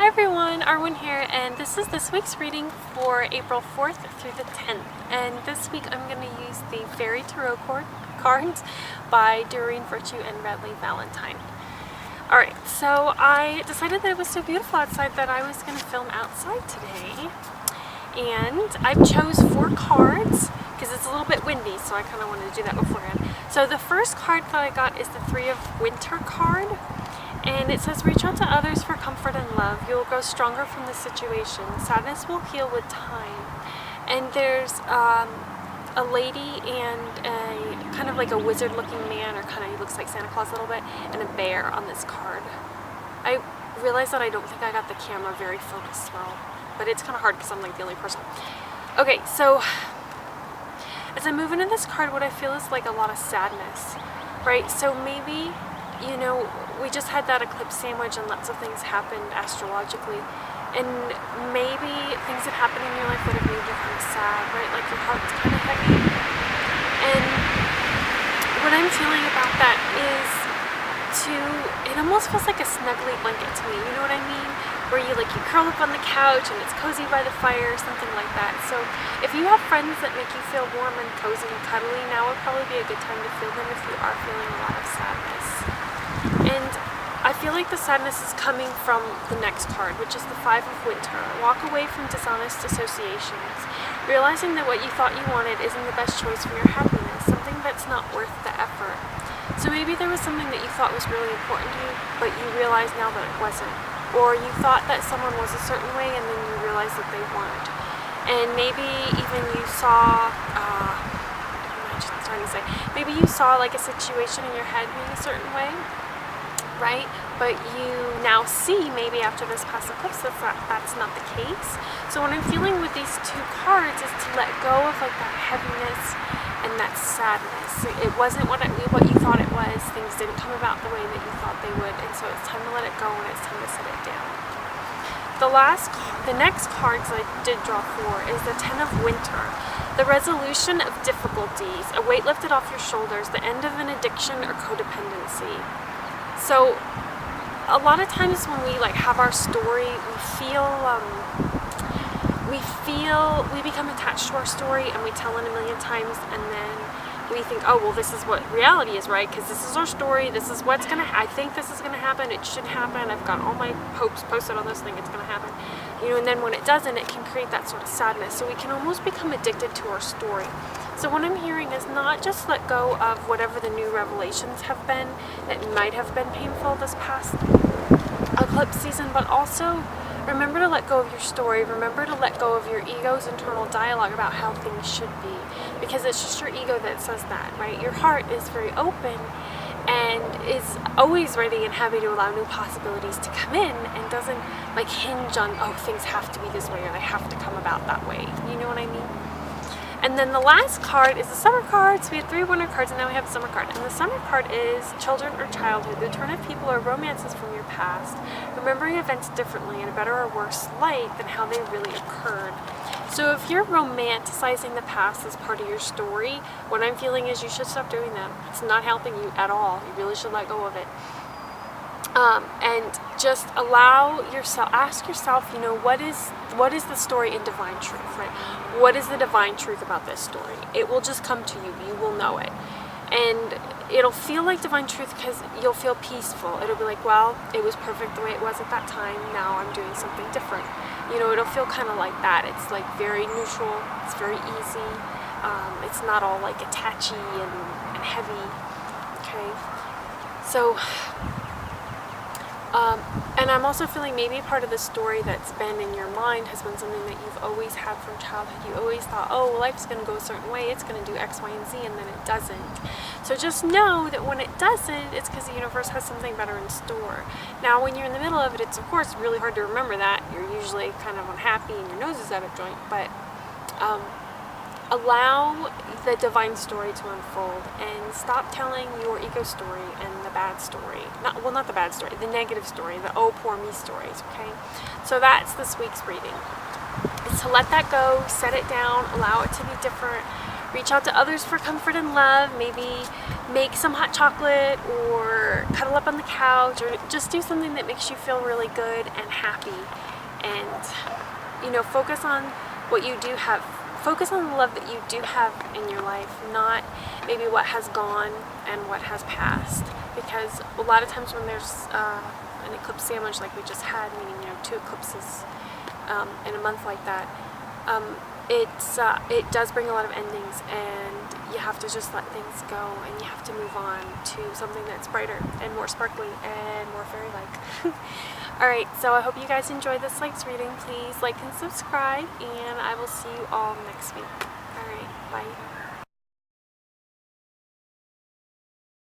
everyone, Arwen here, and this is this week's reading for April 4th through the 10th. And this week I'm going to use the Fairy Tarot cards by Doreen and Radleigh, Valentine. Alright, so I decided that it was so beautiful outside that I was going to film outside today. And I chose 4 cards because it's a little bit windy, so I kind of wanted to do that beforehand. So the first card that I got is the 3 of Winter card. And it says, reach out to others for comfort and love. You will grow stronger from this situation. Sadness will heal with time. And there's a lady and a kind of like a wizard looking man, or kind of, he looks like Santa Claus a little bit, and a bear on this card. I realized that I don't think I got the camera very focused well, but it's kind of hard because I'm like the only person. Okay, so as I move into this card, what I feel is like a lot of sadness, right? So maybe, you know, we just had that eclipse sandwich and lots of things happened astrologically, and maybe things that happened in your life that have made you kind of sad, right? Like your heart's kind of heavy. And what I'm feeling about that is it almost feels like a snuggly blanket to me, you know what I mean? Where you curl up on the couch and it's cozy by the fire, something like that. So if you have friends that make you feel warm and cozy and cuddly, now would probably be a good time to feel them if you are feeling a lot of sadness. And I feel like the sadness is coming from the next card, which is the 5 of Winter. Walk away from dishonest associations, realizing that what you thought you wanted isn't the best choice for your happiness, something that's not worth the effort. So maybe there was something that you thought was really important to you, but you realize now that it wasn't. Or you thought that someone was a certain way and then you realize that they weren't. And maybe even you saw, maybe you saw like a situation in your head being a certain way, right? But you now see, maybe after this past eclipse, that's not the case. So what I'm feeling with these 2 cards is to let go of like that heaviness and that sadness. It wasn't what you thought it was. Things didn't come about the way that you thought they would, and so it's time to let it go and it's time to set it down. The next cards I did draw for is the 10 of Winter. The resolution of difficulties, a weight lifted off your shoulders, the end of an addiction or codependency. So a lot of times when we have our story, we become attached to our story and we tell it a million times, and then we think, oh well, this is what reality is, right? Because this is our story, this is what's gonna I think this is gonna happen, it should happen, I've got all my hopes posted on this thing, it's gonna happen, you know. And then when it doesn't, it can create that sort of sadness. So we can almost become addicted to our story. So what I'm hearing is not just let go of whatever the new revelations have been that might have been painful this past eclipse season, but also remember to let go of your story. Remember to let go of your ego's internal dialogue about how things should be, because it's just your ego that says that, right? Your heart is very open and is always ready and happy to allow new possibilities to come in, and doesn't hinge on, oh, things have to be this way or they have to come about that way. You know what I mean? And then the last card is the Summer card. So we had 3 Winter cards and now we have the Summer card. And the Summer card is children or childhood, the return of people or romances from your past, remembering events differently in a better or worse light than how they really occurred. So if you're romanticizing the past as part of your story, what I'm feeling is you should stop doing that. It's not helping you at all. You really should let go of it. And just ask yourself, you know, what is the story in divine truth, right? What is the divine truth about this story? It will just come to you. You will know it. And it'll feel like divine truth because you'll feel peaceful. It'll be like, well, it was perfect the way it was at that time. Now I'm doing something different. You know, it'll feel kind of like that. It's very neutral. It's very easy. It's not all attachy and heavy. Okay. So, and I'm also feeling maybe part of the story that's been in your mind has been something that you've always had from childhood. You always thought, oh, life's going to go a certain way, it's going to do X, Y, and Z, and then it doesn't. So just know that when it doesn't, it's because the universe has something better in store. Now, when you're in the middle of it, it's of course really hard to remember that. You're usually kind of unhappy and your nose is out of joint, but allow the divine story to unfold and stop telling your ego story and the bad story. Not the bad story, the negative story, the oh poor me stories, okay? So that's this week's reading. It's to let that go, set it down, allow it to be different, reach out to others for comfort and love. Maybe make some hot chocolate or cuddle up on the couch, or just do something that makes you feel really good and happy. And, you know, focus on what you do have. Focus on the love that you do have in your life, not maybe what has gone and what has passed. Because a lot of times when there's an eclipse sandwich like we just had, meaning, you know, 2 eclipses in a month like that, it does bring a lot of endings, and you have to just let things go, and you have to move on to something that's brighter and more sparkly and more fairy-like. Alright, so I hope you guys enjoyed this week's reading. Please like and subscribe, and I will see you all next week. Alright, bye.